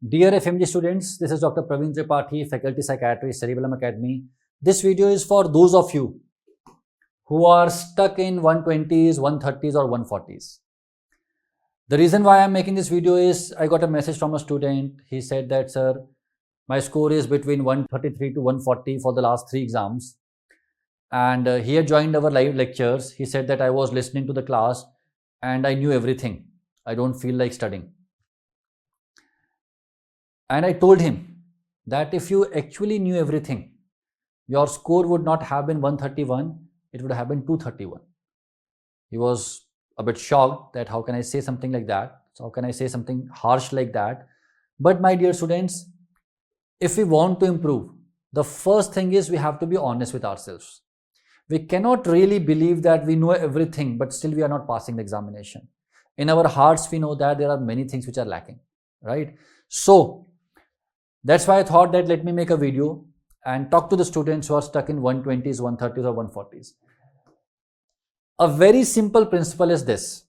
Dear FMG students, this is Dr. Praveen Tripathi, Faculty Psychiatry, Cerebellum Academy. This video is for those of you who are stuck in 120s, 130s or 140s. The reason why I am making this video is I got a message from a student. He said that, sir, my score is between 133 to 140 for the last 3 exams. And he had joined our live lectures. He said that I was listening to the class and I knew everything. I don't feel like studying. And I told him that if you actually knew everything, your score would not have been 131, it would have been 231. He was a bit shocked that how can I say something like that? So how can I say something harsh like that? But my dear students, if we want to improve, the first thing is we have to be honest with ourselves. We cannot really believe that we know everything, but still we are not passing the examination. In our hearts, we know that there are many things which are lacking, right? So that's why I thought that let me make a video and talk to the students who are stuck in 120s, 130s or 140s. A very simple principle is this.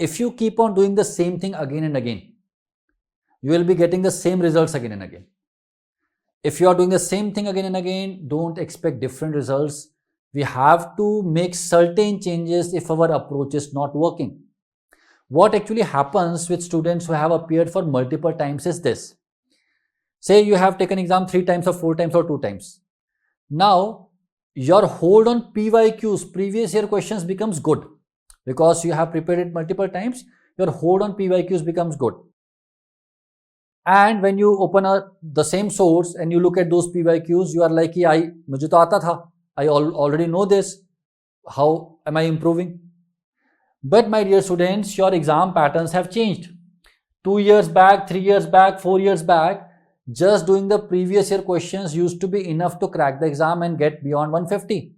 If you keep on doing the same thing again and again, you will be getting the same results again and again. If you are doing the same thing again and again, don't expect different results. We have to make certain changes if our approach is not working. What actually happens with students who have appeared for multiple times is this. Say you have taken exam 3 times or 4 times or 2 times. Now, your hold on PYQs, previous year questions, becomes good. Because you have prepared it multiple times, your hold on PYQs becomes good. And when you open the same source and you look at those PYQs, you are like, mujhe to aata tha. I already know this. How am I improving? But my dear students, your exam patterns have changed. 2 years back, 3 years back, 4 years back, just doing the previous year questions used to be enough to crack the exam and get beyond 150.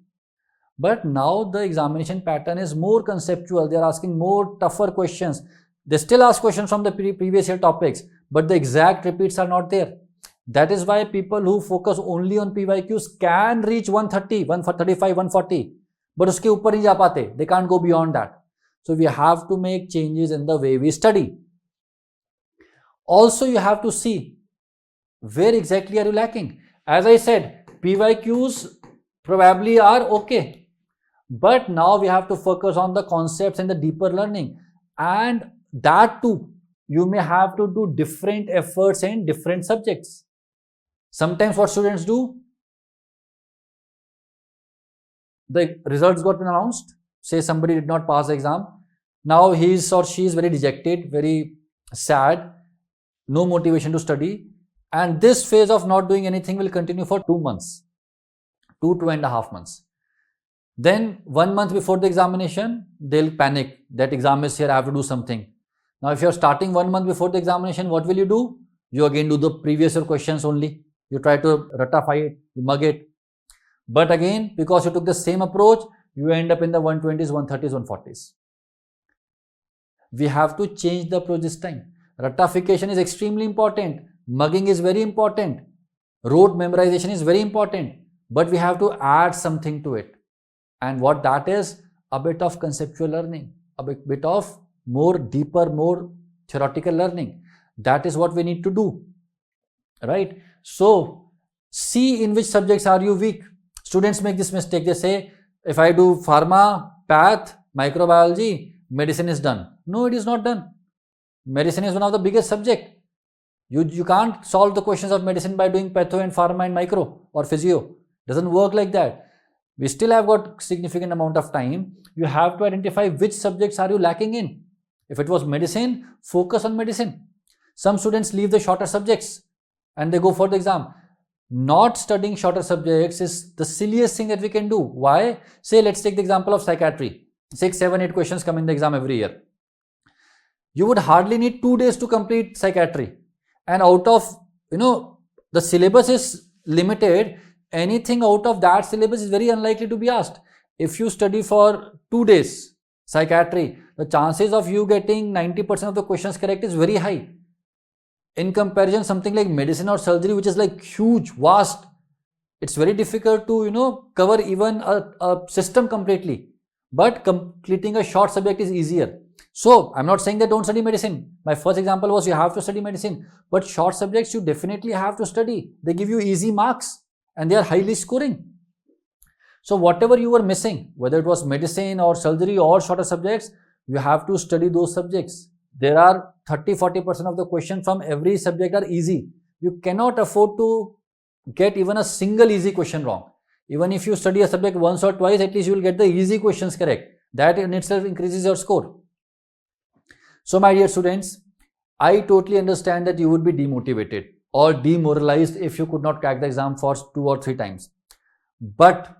But now the examination pattern is more conceptual. They are asking more tougher questions. They still ask questions from the previous year topics, but the exact repeats are not there. That is why people who focus only on PYQs can reach 130, 135, 140. But uske upar nahi ja pate. They can't go beyond that. So we have to make changes in the way we study. Also, you have to see where exactly are you lacking. As I said, PYQs probably are okay. But now we have to focus on the concepts and the deeper learning. And that too, you may have to do different efforts in different subjects. Sometimes what students do, the results got announced, say somebody did not pass the exam. Now he or she is very dejected, very sad, no motivation to study. And this phase of not doing anything will continue for 2 months, 2.5 months. Then 1 month before the examination, they'll panic that exam is here, I have to do something. Now, if you're starting 1 month before the examination, what will you do? You again do the previous year questions only. You try to ratify it, you mug it. But again, because you took the same approach, you end up in the 120s, 130s, 140s. We have to change the approach this time. Ratification is extremely important. Mugging is very important. Rote memorization is very important. But we have to add something to it. And what that is? A bit of conceptual learning. A bit of more deeper, more theoretical learning. That is what we need to do. Right? So, see in which subjects are you weak. Students make this mistake. They say, if I do pharma, path, microbiology, medicine is done. No, it is not done. Medicine is one of the biggest subjects. You can't solve the questions of medicine by doing patho and pharma and micro or physio. Doesn't work like that. We still have got significant amount of time. You have to identify which subjects are you lacking in. If it was medicine, focus on medicine. Some students leave the shorter subjects and they go for the exam. Not studying shorter subjects is the silliest thing that we can do. Why? Say, let's take the example of psychiatry. 6, 7, 8 questions come in the exam every year. You would hardly need 2 days to complete psychiatry. And out of, the syllabus is limited. Anything out of that syllabus is very unlikely to be asked. If you study for 2 days psychiatry, the chances of you getting 90% of the questions correct is very high. In comparison, something like medicine or surgery, which is like huge, vast, it's very difficult to, cover even a system completely. But completing a short subject is easier. So I'm not saying that don't study medicine. My first example was you have to study medicine, but short subjects you definitely have to study. They give you easy marks and they are highly scoring. So whatever you were missing, whether it was medicine or surgery or shorter subjects, you have to study those subjects. There are 30-40% of the questions from every subject are easy. You cannot afford to get even a single easy question wrong. Even if you study a subject once or twice, at least you will get the easy questions correct. That in itself increases your score. So my dear students, I totally understand that you would be demotivated or demoralized if you could not crack the exam for 2 or 3 times. But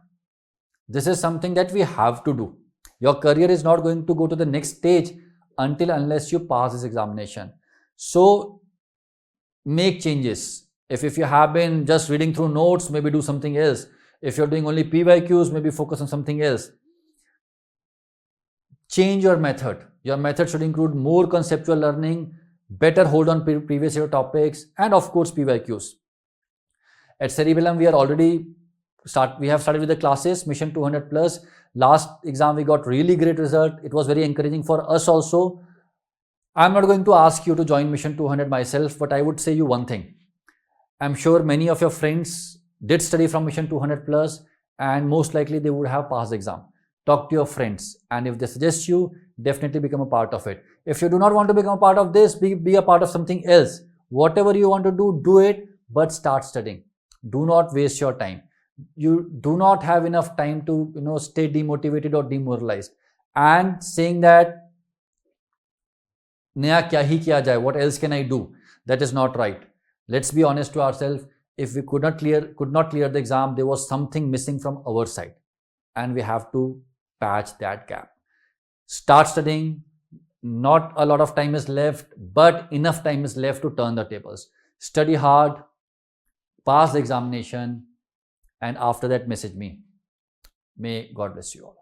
this is something that we have to do. Your career is not going to go to the next stage unless you pass this examination. So make changes. If you have been just reading through notes, maybe do something else. If you're doing only PYQs, maybe focus on something else. Change your method. Your method should include more conceptual learning, better hold on previous year topics, and of course PYQs. At Cerebellum, we have started with the classes, Mission 200 plus. Last exam, we got really great result. It was very encouraging for us also. I'm not going to ask you to join Mission 200 myself, but I would say you one thing. I'm sure many of your friends did study from Mission 200 plus, and most likely they would have passed the exam. Talk to your friends, and if they suggest you, definitely become a part of it. If you do not want to become a part of this, be a part of something else. Whatever you want to do, do it, but start studying. Do not waste your time. You do not have enough time to stay demotivated or demoralized and saying that naya kya hi kiya jaye, what else can I do? That is not right. Let's be honest to ourselves. If we could not clear the exam, there was something missing from our side, and we have to patch that gap. Start studying. Not a lot of time is left, but enough time is left to turn the tables. Study hard, pass the examination, and after that message me. May God bless you all.